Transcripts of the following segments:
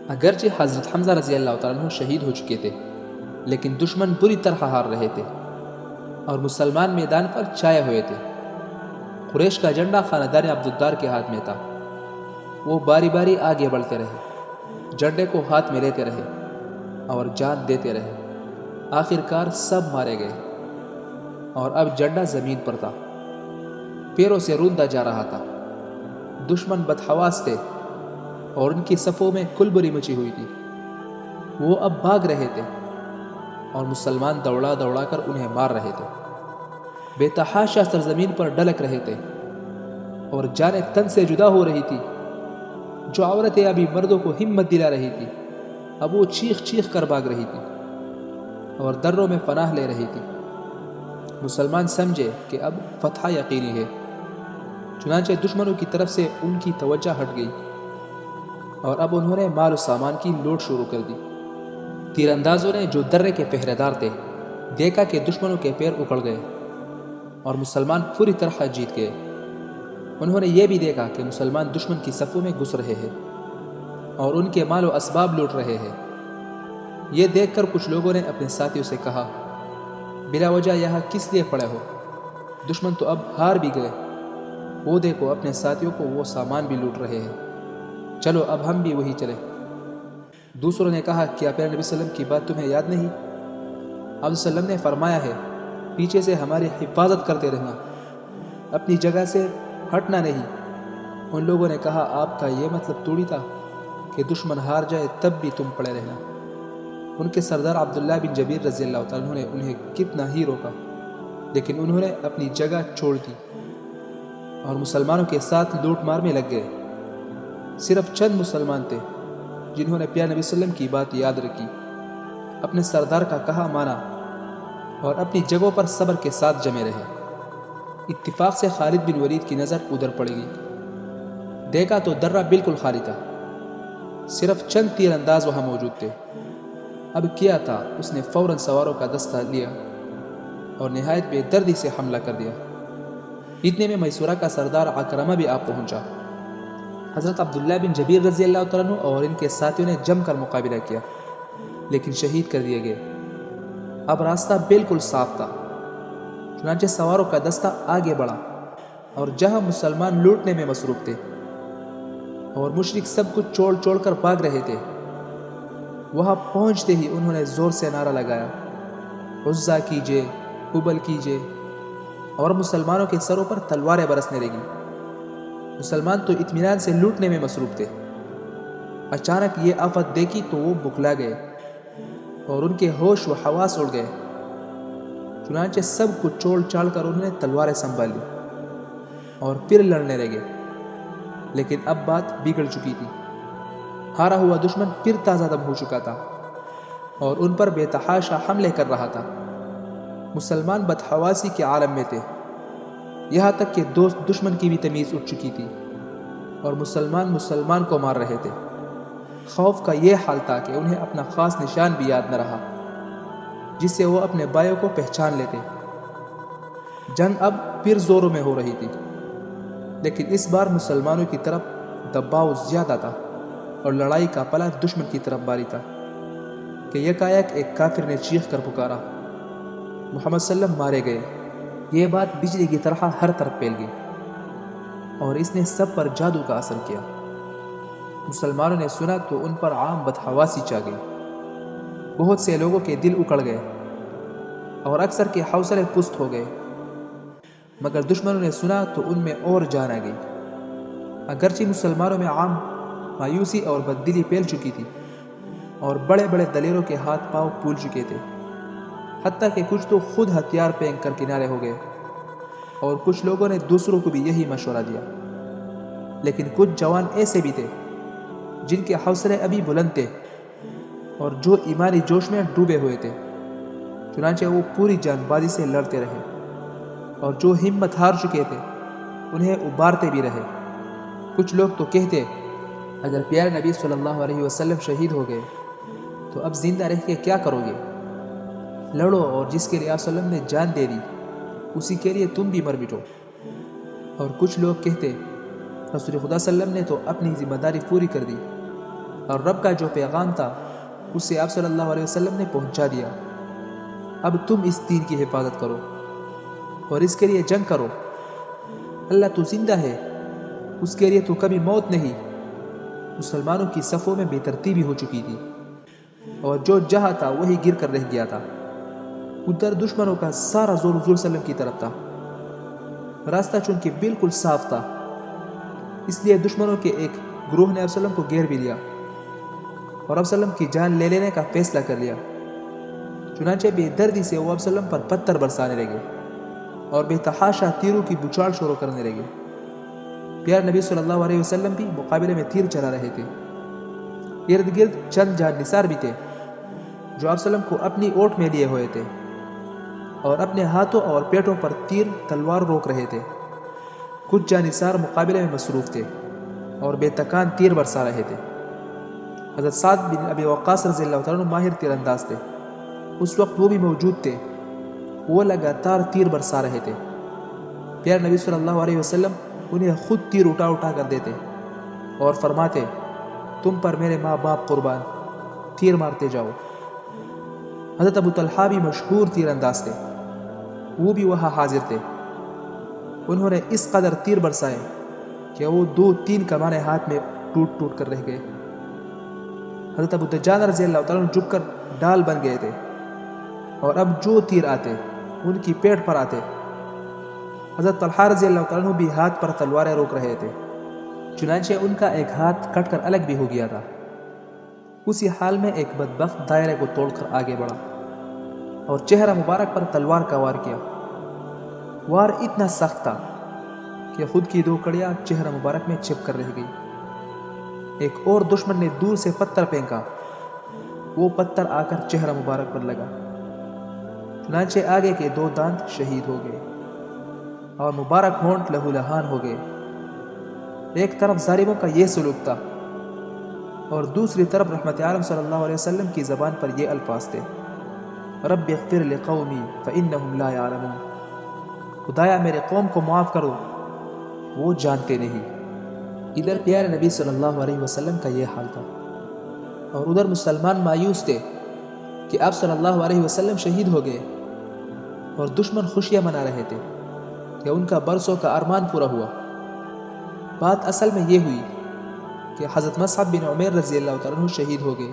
اگرچہ حضرت حمزہ رضی اللہ تعالیٰ عنہ شہید ہو چکے تھے، لیکن دشمن بری طرح ہار رہے تھے اور مسلمان میدان پر چھائے ہوئے تھے۔ قریش کا جھنڈا خاندان عبدالدار کے ہاتھ میں تھا۔ وہ باری باری آگے بڑھتے رہے، جھنڈے کو ہاتھ میں لیتے رہے اور جان دیتے رہے۔ آخر کار سب مارے گئے اور اب جھنڈا زمین پر تھا، پیروں سے روندا جا رہا تھا۔ دشمن بدحواس تھے اور ان کی صفوں میں کلبری مچی ہوئی تھی۔ وہ اب بھاگ رہے تھے اور مسلمان دوڑا دوڑا کر انہیں مار رہے تھے۔ بے تحاشا سرزمین پر ڈلک رہے تھے اور جانیں تن سے جدا ہو رہی تھی۔ جو عورتیں ابھی مردوں کو ہمت دلا رہی تھی، اب وہ چیخ چیخ کر بھاگ رہی تھی اور دروں میں پناہ لے رہی تھی۔ مسلمان سمجھے کہ اب فتح یقینی ہے، چنانچہ دشمنوں کی طرف سے ان کی توجہ ہٹ گئی اور اب انہوں نے مال و سامان کی لوٹ شروع کر دی۔ تیر اندازوں نے جو درے کے پہرے دار تھے، دیکھا کہ دشمنوں کے پیر اکھڑ گئے اور مسلمان پوری طرح جیت گئے۔ انہوں نے یہ بھی دیکھا کہ مسلمان دشمن کی صفوں میں گھس رہے ہیں اور ان کے مال و اسباب لوٹ رہے ہیں۔ یہ دیکھ کر کچھ لوگوں نے اپنے ساتھیوں سے کہا، بلا وجہ یہاں کس لیے پڑے ہو؟ دشمن تو اب ہار بھی گئے، وہ دیکھو اپنے ساتھیوں کو وہ سامان بھی لوٹ رہے ہیں، چلو اب ہم بھی وہی چلیں۔ دوسروں نے کہا، کیا پیارے نبی صلی اللہ علیہ وسلم کی بات تمہیں یاد نہیں؟ آپ صلی اللہ علیہ وسلم نے فرمایا ہے، پیچھے سے ہماری حفاظت کرتے رہنا، اپنی جگہ سے ہٹنا نہیں۔ ان لوگوں نے کہا، آپ کا یہ مطلب توڑی تھا کہ دشمن ہار جائے تب بھی تم پڑے رہنا۔ ان کے سردار عبداللہ بن جبیر رضی اللہ تعالیٰ عنہ نے انہیں کتنا ہی روکا، لیکن انہوں نے اپنی جگہ چھوڑ دی اور مسلمانوں کے ساتھ لوٹ مار میں لگ گئے۔ صرف چند مسلمان تھے جنہوں نے پیارے نبی صلی اللہ علیہ وسلم کی بات یاد رکھی، اپنے سردار کا کہا مانا اور اپنی جگہوں پر صبر کے ساتھ جمے رہے۔ اتفاق سے خالد بن ولید کی نظر ادھر پڑ گئی، دیکھا تو درہ بالکل خالی تھا، صرف چند تیر انداز وہاں موجود تھے۔ اب کیا تھا، اس نے فوراً سواروں کا دستہ لیا اور نہایت بے دردی سے حملہ کر دیا۔ اتنے میں میسورہ کا سردار عکرمہ بھی آپ پہنچا۔ حضرت عبداللہ بن جبیر رضی اللہ تعالیٰ عنہ اور ان کے ساتھیوں نے جم کر مقابلہ کیا، لیکن شہید کر دیے گئے۔ اب راستہ بالکل صاف تھا، چنانچہ سواروں کا دستہ آگے بڑھا اور جہاں مسلمان لوٹنے میں مصروف تھے اور مشرک سب کچھ چھوڑ کر بھاگ رہے تھے، وہاں پہنچتے ہی انہوں نے زور سے نعرہ لگایا، عزا کیجئے، ہبل کیجئے، اور مسلمانوں کے سروں پر تلواریں برسنے لگی۔ مسلمان تو اطمینان سے لوٹنے میں مصروف تھے، اچانک یہ آفت دیکھی تو وہ بکھلا گئے اور ان کے ہوش و حواس اڑ گئے۔ چنانچہ سب کچھ چھوڑ کر انہوں نے تلواریں سنبھال لی اور پھر لڑنے لگے، لیکن اب بات بگڑ چکی تھی۔ ہارا ہوا دشمن پھر تازہ دم ہو چکا تھا اور ان پر بے تحاشا حملے کر رہا تھا۔ مسلمان بدحواسی کے عالم میں تھے، یہاں تک کہ دوست دشمن کی بھی تمیز اٹھ چکی تھی اور مسلمان کو مار رہے تھے۔ خوف کا یہ حال تھا کہ انہیں اپنا خاص نشان بھی یاد نہ رہا جس سے وہ اپنے بھائیوں کو پہچان لیتے۔ جنگ اب پھر زوروں میں ہو رہی تھی، لیکن اس بار مسلمانوں کی طرف دباؤ زیادہ تھا اور لڑائی کا پلہ دشمن کی طرف باری تھا کہ یکایک ایک کافر نے چیخ کر پکارا، محمد صلی اللہ علیہ وسلم مارے گئے۔ یہ بات بجلی کی طرح ہر طرف پھیل گئی اور اس نے سب پر جادو کا اثر کیا۔ مسلمانوں نے سنا تو ان پر عام بدحواسی چھا گئی، بہت سے لوگوں کے دل اکڑ گئے اور اکثر کے حوصلے پست ہو گئے، مگر دشمنوں نے سنا تو ان میں اور جان آ گئی۔ اگرچہ مسلمانوں میں عام مایوسی اور بددلی پھیل چکی تھی اور بڑے بڑے دلیروں کے ہاتھ پاؤں پھول چکے تھے، حتیٰ کہ کچھ تو خود ہتھیار پھینک کر کنارے ہو گئے اور کچھ لوگوں نے دوسروں کو بھی یہی مشورہ دیا۔ لیکن کچھ جوان ایسے بھی تھے جن کے حوصلے ابھی بلند تھے اور جو ایمانی جوش میں ڈوبے ہوئے تھے، چنانچہ وہ پوری جان بازی سے لڑتے رہے اور جو ہمت ہار چکے تھے انہیں ابارتے بھی رہے۔ کچھ لوگ تو کہتے، اگر پیارے نبی صلی اللہ علیہ وسلم شہید ہو گئے تو اب زندہ رہ کے کیا کرو گے؟ لڑو اور جس کے لیے آپ صلی اللہ علیہ وسلم نے جان دے دی اسی کے لیے تم بھی مر مٹو۔ اور کچھ لوگ کہتے، رسول خدا صلی اللہ علیہ وسلم نے تو اپنی ذمہ داری پوری کر دی، اور رب کا جو پیغام تھا اسے آپ صلی اللہ علیہ وسلم نے پہنچا دیا۔ اب تم اس دین کی حفاظت کرو اور اس کے لیے جنگ کرو۔ اللہ تو زندہ ہے، اس کے لیے تو کبھی موت نہیں۔ مسلمانوں کی صفوں میں بے ترتیبی ہو چکی تھی اور جو جہاں تھا وہی گر کر رہ گیا تھا۔ ادھر دشمنوں کا سارا زور حضور صلی اللہ علیہ وسلم کی طرف تھا۔ راستہ چونکہ بالکل صاف تھا، اس لیے دشمنوں کے ایک گروہ نے آپ صلی اللہ علیہ وسلم کو گھیر بھی لیا اور آپ صلی اللہ علیہ وسلم کی جان لے لینے کا فیصلہ کر لیا۔ چنانچہ بے دردی سے وہ آپ صلی اللہ علیہ وسلم پر پتھر برسانے لگے اور بے تحاشا تیروں کی بچھاڑ شروع کرنے لگے۔ پیارے نبی صلی اللہ علیہ وسلم بھی مقابلے میں تیر چلا رہے تھے۔ ارد گرد چند جان نثار بھی تھے جو آپ صلی اللہ علیہ وسلم کو اپنی اوٹ میں لیے ہوئے تھے اور اپنے ہاتھوں اور پیٹوں پر تیر تلوار روک رہے تھے۔ کچھ جان نثار مقابلے میں مصروف تھے اور بے تکان تیر برسا رہے تھے۔ حضرت سعد بن ابی وقاص رضی اللہ تعالیٰ عنہ ماہر تیر انداز تھے، اس وقت وہ بھی موجود تھے۔ وہ لگاتار تیر برسا رہے تھے۔ پیارے نبی صلی اللہ علیہ وسلم انہیں خود تیر اٹھا کر دیتے اور فرماتے، تم پر میرے ماں باپ قربان، تیر مارتے جاؤ۔ حضرت ابو طلحہ بھی مشہور تیر انداز تھے، وہ بھی وہاں حاضر تھے۔ انہوں نے اس قدر تیر برسائے کہ وہ 2-3 کمانیں ہاتھ میں ٹوٹ کر رہ گئے۔ حضرت ابو دجانہ رضی اللہ تعالیٰ عنہ جھک کر ڈال بن گئے تھے اور اب جو تیر آتے ان کی پیٹ پر آتے۔ حضرت طلحہ رضی اللہ تعالیٰ عنہ بھی ہاتھ پر تلواریں روک رہے تھے، چنانچہ ان کا ایک ہاتھ کٹ کر الگ بھی ہو گیا تھا۔ اسی حال میں ایک بدبخت دائرے کو توڑ کر آگے بڑھا اور چہرہ مبارک پر تلوار کا وار کیا۔ وار اتنا سخت تھا کہ خود کی 2 کڑیاں چہرہ مبارک میں چپک کر رہ گئی۔ ایک اور دشمن نے دور سے پتھر پھینکا، وہ پتھر آ کر چہرہ مبارک پر لگا، چنانچہ آگے کے 2 دانت شہید ہو گئے اور مبارک ہونٹ لہو لہان ہو گئے۔ ایک طرف ظالموں کا یہ سلوک تھا اور دوسری طرف رحمت عالم صلی اللہ علیہ وسلم کی زبان پر یہ الفاظ تھے، رب اغفر لقومی فإنہم لا یعلمون، خدایا میرے قوم کو معاف کرو، وہ جانتے نہیں۔ ادھر پیارے نبی صلی اللہ علیہ وسلم کا یہ حال تھا اور ادھر مسلمان مایوس تھے کہ آپ صلی اللہ علیہ وسلم شہید ہو گئے اور دشمن خوشیاں منا رہے تھے کہ ان کا برسوں کا ارمان پورا ہوا۔ بات اصل میں یہ ہوئی کہ حضرت مصعب بن عمیر رضی اللہ تعالیٰ عنہ شہید ہو گئے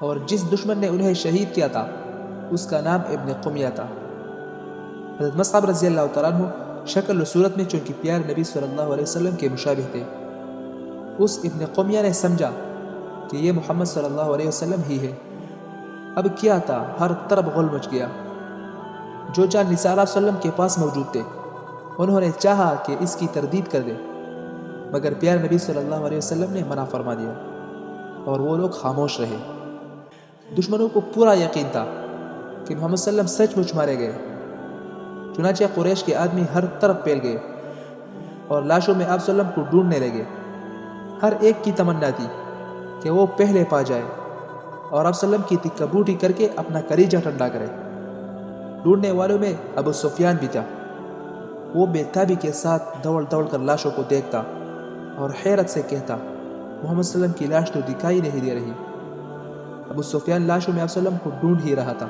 اور جس دشمن نے انہیں شہید کیا تھا اس کا نام ابن قمیہ تھا۔ حضرت مصعب رضی اللہ تعالیٰ عنہ شکل و صورت میں چونکہ پیارے نبی صلی اللہ علیہ وسلم کے مشابہ تھے، اس ابن قمیہ نے سمجھا کہ یہ محمد صلی اللہ علیہ وسلم ہی ہے۔ اب کیا تھا، ہر طرف غل مچ گیا۔ جو جان نثار صلی اللہ علیہ وسلم کے پاس موجود تھے انہوں نے چاہا کہ اس کی تردید کر دیں، مگر پیارے نبی صلی اللہ علیہ وسلم نے منع فرما دیا اور وہ لوگ خاموش رہے۔ دشمنوں کو پورا یقین تھا کہ محمد صلی اللہ علیہ وسلم سچ مچ مارے گئے، چنانچہ قریش کے آدمی ہر طرف پھیل گئے اور لاشوں میں آپ صلی اللہ علیہ وسلم کو ڈھونڈنے لگے۔ ہر ایک کی تمنا تھی کہ وہ پہلے پا جائے اور آپ صلی اللہ علیہ وسلم کی تکہ بوٹی کر کے اپنا کلیجہ ٹھنڈا کرے۔ ڈھونڈنے والوں میں ابو سفیان بھی تھا، وہ بے تابی کے ساتھ دوڑ کر لاشوں کو دیکھتا اور حیرت سے کہتا، محمد صلی اللہ علیہ وسلم کی لاش تو دکھائی نہیں دے رہی۔ ابو سفیان لاشوں میں آپ صلی اللہ علیہ وسلم کو ڈھونڈ ہی رہا تھا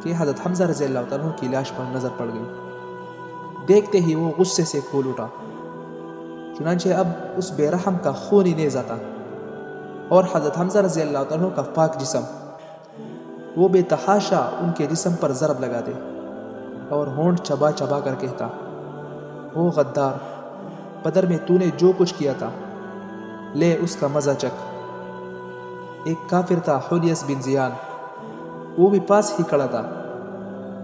کہ حضرت حمزہ رضی اللہ تعالیٰ عنہ کی لاش پر نظر پڑ گئی۔ دیکھتے ہی وہ غصے سے پھول اٹھا، چنانچہ اب اس بے رحم کا خونی نیزہ تھا اور حضرت حمزہ رضی اللہ تعالیٰ عنہ کا پاک جسم، وہ بے تحاشا ان کے جسم پر ضرب لگاتے اور ہونٹ چبا چبا کر کہتا، او غدار، بدر میں تو نے جو کچھ کیا تھا لے اس کا مزہ چکھ۔ ایک کافر تھا حلیس بن زیان، وہ بھی پاس ہی کھڑا تھا،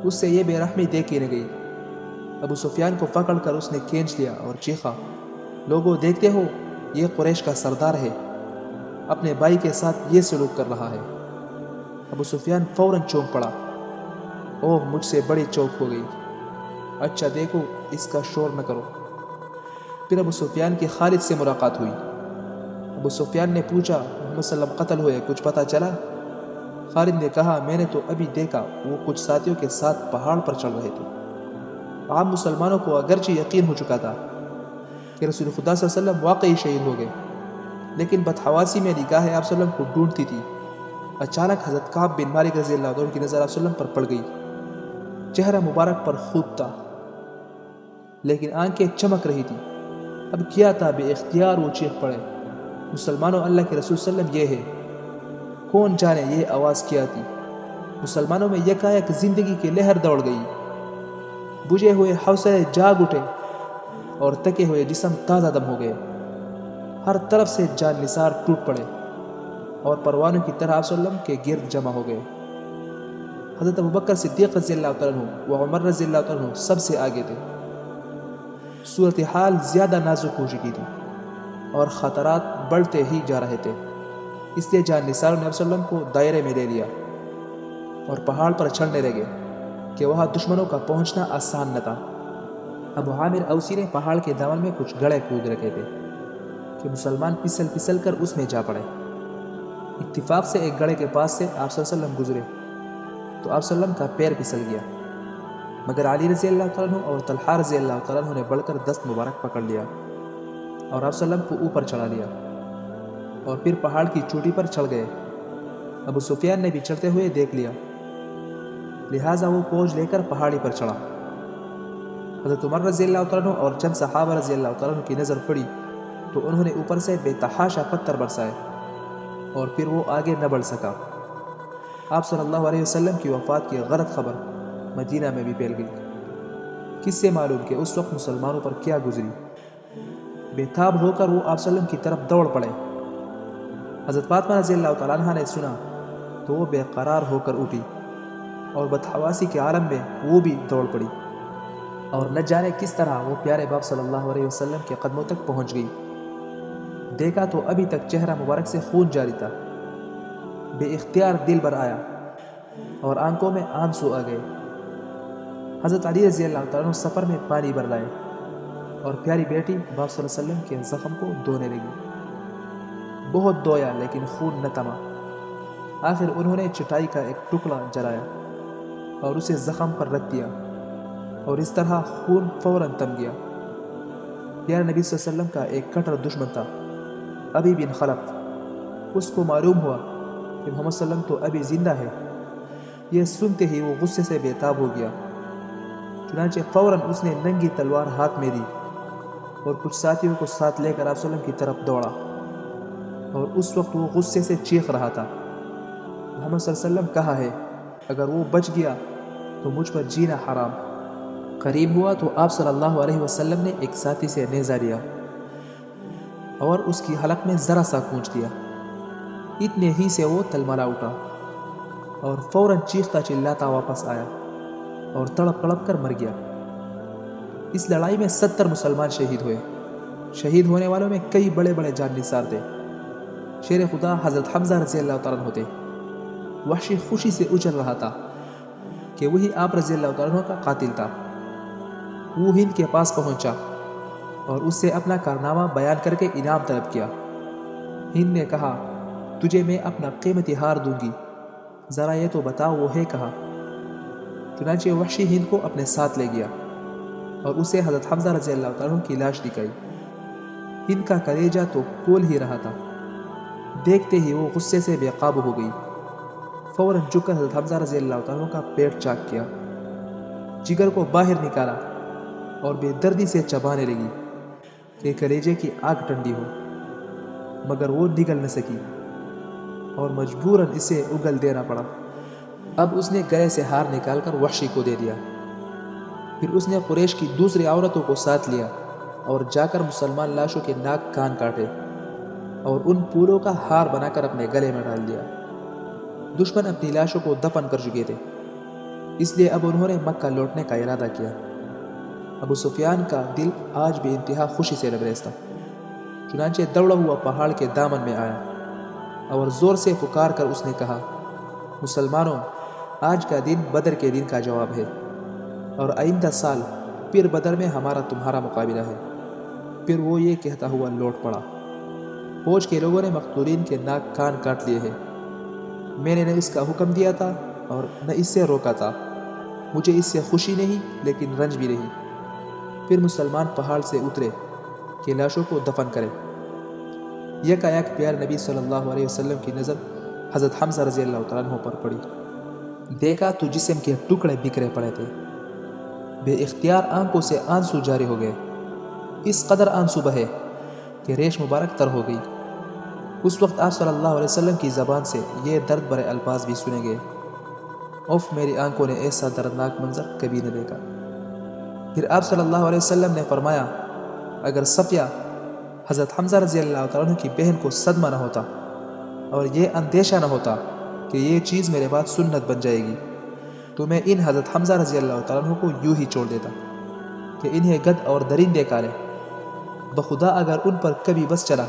اس سے یہ بے رحمی دیکھی نہ گئی۔ ابو سفیان کو پکڑ کر اس نے کھینچ لیا اور چیخا، لوگوں دیکھتے ہو یہ قریش کا سردار ہے، اپنے بھائی کے ساتھ یہ سلوک کر رہا ہے۔ ابو سفیان فوراً چونک پڑا، اوہ مجھ سے بڑی چوک ہو گئی، اچھا دیکھو اس کا شور نہ کرو۔ پھر ابو سفیان کی خالد سے ملاقات ہوئی۔ ابو سفیان نے پوچھا، محمد صلی اللہ علیہ وسلم قتل ہوئے، کچھ پتہ چلا؟ خالد نے کہا، میں نے تو ابھی دیکھا وہ کچھ ساتھیوں کے ساتھ پہاڑ پر چڑھ رہے تھے۔ عام مسلمانوں کو اگرچہ یقین ہو چکا تھا کہ رسول خدا صلی اللہ علیہ وسلم واقعی شہید ہو گئے، لیکن بدحواسی میں نگاہ آپ صلی اللہ علیہ وسلم کو ڈھونڈتی تھی۔ اچانک حضرت کعب بن مالک رضی اللہ عنہ کی نظر آپ صلی اللہ علیہ وسلم پر پڑ گئی۔ چہرہ مبارک پر خون تھا لیکن آنکھیں چمک رہی تھی۔ اب کیا تھا، بے اختیار وہ چیخ پڑے، مسلمانوں، اللہ کے رسول صلی اللہ علیہ وسلم یہ ہے! کون جانے یہ آواز کیا تھی؟ مسلمانوں میں یکایک زندگی کی لہر دوڑ گئی۔ بجھے ہوئے حوصلے جاگ اٹھے اور تکے ہوئے جسم تازہ دم ہو گئے۔ ہر طرف سے جان نثار ٹوٹ پڑے اور پروانوں کی طرح آپ صلی اللہ علیہ وسلم کے گرد جمع ہو گئے۔ حضرت ابوبکر صدیق رضی اللہ تعالیٰ عنہ و عمر رضی اللہ تعالیٰ عنہ سب سے آگے تھے۔ صورتحال زیادہ نازک ہو چکی تھی اور خطرات بڑھتے ہی جا رہے تھے، اس لیے جان نثاروں نے آپ صلی اللہ علیہ وسلم کو دائرے میں لے لیا اور پہاڑ پر چڑھنے لگے کہ وہاں دشمنوں کا پہنچنا آسان نہ تھا۔ ابو عامر اوسی نے پہاڑ کے دامن میں کچھ گڑھے کھود رکھے تھے کہ مسلمان پھسل پھسل کر اس میں جا پڑے۔ اتفاق سے ایک گڑھے کے پاس سے آپ صلی اللہ علیہ وسلم گزرے تو آپ صلی اللہ علیہ وسلم کا پیر پھسل گیا، مگر علی رضی اللہ تعالیٰ عنہ اور طلحہ رضی اللہ تعالیٰ عنہ نے بڑھ کر دست مبارک پکڑ لیا اور آپ صلی اللہ علیہ وسلم کو اوپر چڑھا لیا اور پھر پہاڑ کی چوٹی پر چڑھ گئے۔ ابو سفیان نے بھی چڑھتے ہوئے دیکھ لیا، لہٰذا وہ فوج لے کر پہاڑی پر چڑھا۔ حضرت عمر رضی اللہ تعالیٰ عنہ اور چند صحابہ رضی اللہ تعالیٰ عنہ کی نظر پڑی تو انہوں نے اوپر سے بے تحاشا پتھر برسائے اور پھر وہ آگے نہ بڑھ سکا۔ آپ صلی اللہ علیہ وسلم کی وفات کی غلط خبر مدینہ میں بھی پھیل گئی۔ کس سے معلوم کہ اس وقت مسلمانوں پر کیا گزری؟ بے تاب ہو کر وہ آپ صلی اللہ علیہ وسلم کی طرف دوڑ پڑے۔ حضرت فاطمہ رضی اللہ تعالیٰ عنہ نے سنا تو وہ بے قرار ہو کر اٹھی اور بدحواسی کے عالم میں وہ بھی دوڑ پڑی اور نہ جانے کس طرح وہ پیارے باپ صلی اللہ علیہ وسلم کے قدموں تک پہنچ گئی۔ دیکھا تو ابھی تک چہرہ مبارک سے خون جاری تھا۔ بے اختیار دل بھر آیا اور آنکھوں میں آنسو آ گئے۔ حضرت علی رضی اللہ تعالیٰ عنہ سفر میں پانی بھر لائے اور پیاری بیٹی باپ صلی اللہ علیہ وسلم کے زخم کو دھونے لگی۔ بہت دھویا لیکن خون نہ تھما۔ آخر انہوں نے چٹائی کا ایک ٹکڑا جلایا اور اسے زخم پر رکھ دیا اور اس طرح خون فوراً تم گیا۔ پیارے نبی صلی اللہ علیہ وسلم کا ایک کٹر دشمن تھا، ابی بن خلف۔ اس کو معلوم ہوا کہ محمد صلی اللہ علیہ وسلم تو ابھی زندہ ہے۔ یہ سنتے ہی وہ غصے سے بے تاب ہو گیا، چنانچہ فوراً اس نے ننگی تلوار ہاتھ میں دی اور کچھ ساتھیوں کو ساتھ لے کر آپ صلی اللہ علیہ وسلم کی طرف دوڑا، اور اس وقت وہ غصے سے چیخ رہا تھا، محمد صلی اللہ علیہ وسلم کہاں ہے؟ اگر وہ بچ گیا تو مجھ پر جینا حرام۔ قریب ہوا تو آپ صلی اللہ علیہ وسلم نے ایک ساتھی سے نیزہ لیا اور اس کی حلق میں ذرا سا کونچ دیا۔ اتنے ہی سے وہ تلملا اٹھا اور فوراً چیختا چلاتا واپس آیا اور تڑپ تڑپ کر مر گیا۔ اس لڑائی میں 70 مسلمان شہید ہوئے۔ شہید ہونے والوں میں کئی بڑے بڑے جان نثار تھے۔ شیر خدا حضرت حمزہ رضی اللہ تعالیٰ عنہ تھے۔ وحشی خوشی سے اچھل رہا تھا کہ وہی آپ رضی اللہ تعالیٰ عنہ کا قاتل تھا۔ وہ ہند کے پاس پہنچا اور اس سے اپنا کارنامہ بیان کر کے انعام طلب کیا۔ ہند نے کہا، تجھے میں اپنا قیمتی ہار دوں گی، ذرا یہ تو بتاؤ وہ ہے کہاں؟ چنانچہ وحشی ہند کو اپنے ساتھ لے گیا اور اسے حضرت حمزہ رضی اللہ تعالیٰ عنہ کی لاش دکھائی۔ ہند کا کلیجہ تو کھول ہی رہا تھا۔ دیکھتے ہی وہ غصے سے بے قابو ہو گئی۔ فوراً جھک کر حضرت حمزہ رضی اللہ تعالیٰ عنہ کا پیٹ چاک کیا، جگر کو باہر نکالا اور بے دردی سے چبانے لگی کہ کلیجے کی آگ ٹھنڈی ہو، مگر وہ نگل نہ سکی اور مجبوراً اسے اگل دینا پڑا۔ اب اس نے گلے سے ہار نکال کر وحشی کو دے دیا۔ پھر اس نے قریش کی دوسری عورتوں کو ساتھ لیا اور جا کر مسلمان لاشوں کے ناک کان کاٹے اور ان پھولوں کا ہار بنا کر اپنے گلے میں ڈال دیا۔ دشمن اپنی لاشوں کو دفن کر چکے تھے، اس لیے اب انہوں نے مکہ لوٹنے کا ارادہ کیا۔ ابو سفیان کا دل آج بھی انتہا خوشی سے لبریز تھا، چنانچہ دوڑا ہوا پہاڑ کے دامن میں آیا اور زور سے پکار کر اس نے کہا، مسلمانوں، آج کا دن بدر کے دن کا جواب ہے اور آئندہ سال پھر بدر میں ہمارا تمہارا مقابلہ ہے۔ پھر وہ یہ کہتا ہوا لوٹ پڑا، فوج کے لوگوں نے مقتولین کے ناک کان کاٹ لیے ہیں۔ میں نے نہ اس کا حکم دیا تھا اور نہ اس سے روکا تھا۔ مجھے اس سے خوشی نہیں لیکن رنج بھی نہیں۔ پھر مسلمان پہاڑ سے اترے کہ لاشوں کو دفن کرے۔ یکایک پیارے نبی صلی اللہ علیہ وسلم کی نظر حضرت حمزہ رضی اللہ تعالیٰ عنہ پر پڑی۔ دیکھا تو جسم کے ٹکڑے بکھرے پڑے تھے، بے اختیار آنکھوں سے آنسو جاری ہو گئے، اس قدر آنسو بہے کہ ریش مبارک تر ہو گئی۔ اس وقت آپ صلی اللہ علیہ وسلم کی زبان سے یہ درد بھرے الفاظ بھی سنے گئے: اف، میری آنکھوں نے ایسا دردناک منظر کبھی نہ دیکھا۔ پھر آپ صلی اللہ علیہ وسلم نے فرمایا، اگر صفیہ حضرت حمزہ رضی اللہ تعالیٰ عنہ کی بہن کو صدمہ نہ ہوتا اور یہ اندیشہ نہ ہوتا کہ یہ چیز میرے بعد سنت بن جائے گی، تو میں ان حضرت حمزہ رضی اللہ تعالیٰ عنہ کو یوں ہی چھوڑ دیتا کہ انہیں گدھ اور درندے کھالے۔ بخدا اگر ان پر کبھی بس چلا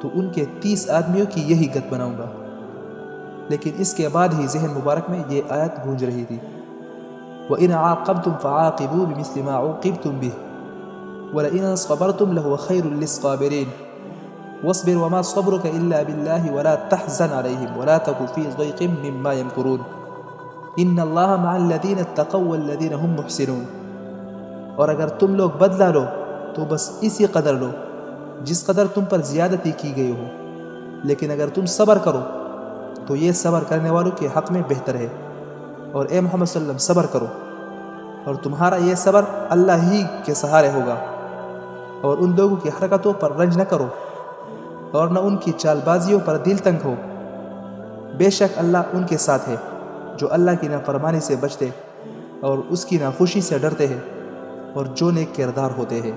تو ان کے 30 آدمیوں کی یہی گدھ بناؤں گا۔ لیکن اس کے بعد ہی ذہن مبارک میں یہ آیت گونج رہی تھی: وَإِنْ عَاقَبْتُمْ فَعَاقِبُوا بِمِثْلِ مَا عُوقِبْتُمْ بِهِ وَلَئِنْ صَبَرْتُمْ لَهُوَ خَيْرٌ لِلصَّابِرِينَ وَاصْبِرْ وَمَا صَبْرُكَ إِلَّا بِاللَّهِ وَلَا تَحْزَنْ عَلَيْهِمْ وَلَا تَكُ فِي ضَيْقٍ مِّمَّا يَمْكُرُونَ إِنَّ اللَّهَ مَعَ الَّذِينَ اتَّقَوْا وَالَّذِينَ هُمْ مُحْسِنُونَ۔ اور اگر تم لوگ بدلہ لو تو بس اسی قدر لو جس قدر تم پر زیادتی کی گئی ہو، لیکن اگر تم صبر کرو تو یہ صبر کرنے والوں کے حق میں بہتر ہے۔ اور اے محمد صلی اللہ علیہ وسلم، صبر کرو، اور تمہارا یہ صبر اللہ ہی کے سہارے ہوگا۔ اور ان لوگوں کی حرکتوں پر رنج نہ کرو اور نہ ان کی چال بازیوں پر دل تنگ ہو، بے شک اللہ ان کے ساتھ ہے جو اللہ کی نافرمانی سے بچتے اور اس کی ناخوشی سے ڈرتے ہیں اور جو نیک کردار ہوتے ہیں۔